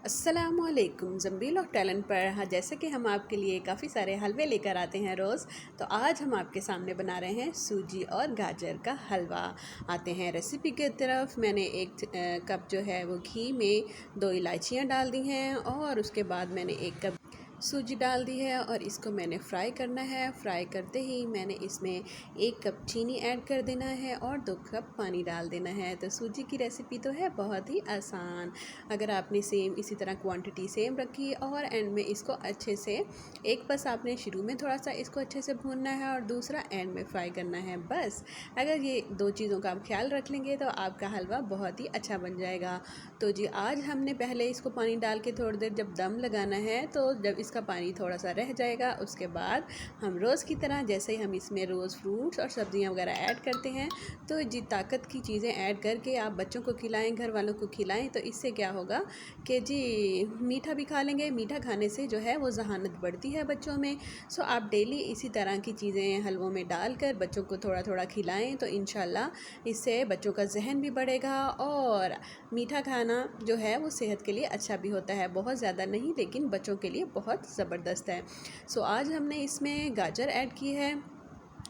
अस्सलामुअलैकुम ज़म्बील और टैलेंट पर। हाँ, जैसे कि हम आपके लिए काफ़ी सारे हलवे लेकर आते हैं रोज़, तो आज हम आपके सामने बना रहे हैं सूजी और गाजर का हलवा। आते हैं रेसिपी की तरफ। मैंने एक कप जो है वो घी में 2 इलायचियाँ डाल दी हैं और उसके बाद मैंने 1 कप सूजी डाल दी है और इसको मैंने फ्राई करना है। फ्राई करते ही मैंने इसमें 1 कप चीनी ऐड कर देना है और 2 कप पानी डाल देना है। तो सूजी की रेसिपी तो है बहुत ही आसान। अगर आपने सेम इसी तरह क्वांटिटी सेम रखी और एंड में इसको अच्छे से एक बस आपने शुरू में थोड़ा सा इसको अच्छे से भूनना है और दूसरा एंड में फ्राई करना है। बस अगर ये 2 चीज़ों का आप ख्याल रख लेंगे तो आपका हलवा बहुत ही अच्छा बन जाएगा। तो जी, आज हमने पहले इसको पानी डाल के थोड़ी देर जब दम लगाना है, तो जब इसका पानी थोड़ा सा रह जाएगा उसके बाद हम रोज़ की तरह जैसे ही हम इसमें रोज़ फ्रूट्स और सब्जियां वगैरह ऐड करते हैं, तो जी ताकत की चीज़ें ऐड करके आप बच्चों को खिलाएं, घर वालों को खिलाएं, तो इससे क्या होगा कि जी मीठा भी खा लेंगे। मीठा खाने से जो है वो ज़हानत बढ़ती है बच्चों में। सो आप डेली इसी तरह की चीज़ें हलवों में डालकर बच्चों को थोड़ा थोड़ा खिलाएं, तो इंशाल्लाह इससे बच्चों का जहन भी बढ़ेगा और मीठा खाना जो है वो सेहत के लिए अच्छा भी होता है। बहुत ज़्यादा नहीं, लेकिन बच्चों के लिए बहुत ज़बरदस्त है। सो आज हमने इसमें गाजर ऐड की है।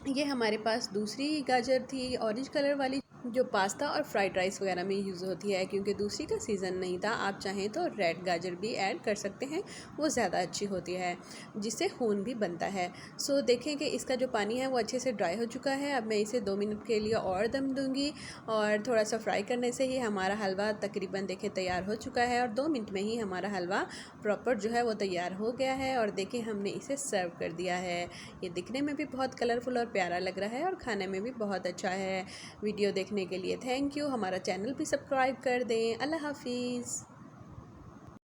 ये हमारे पास दूसरी गाजर थी ऑरेंज कलर वाली, जो पास्ता और फ्राइड राइस वगैरह में यूज़ होती है, क्योंकि दूसरी का सीज़न नहीं था। आप चाहें तो रेड गाजर भी ऐड कर सकते हैं, वो ज़्यादा अच्छी होती है, जिससे खून भी बनता है। सो देखें कि इसका जो पानी है वो अच्छे से ड्राई हो चुका है। अब मैं इसे 2 मिनट के लिए और दम दूंगी और थोड़ा सा फ्राई करने से ही हमारा हलवा तकरीबन देखें तैयार हो चुका है और 2 मिनट में ही हमारा हलवा प्रॉपर जो है वो तैयार हो गया है। और देखें हमने इसे सर्व कर दिया है। ये दिखने में भी बहुत कलरफुल और प्यारा लग रहा है और खाने में भी बहुत अच्छा है। वीडियो देखने के लिए थैंक यू। हमारा चैनल भी सब्सक्राइब कर दें। अल्लाह हाफिज़।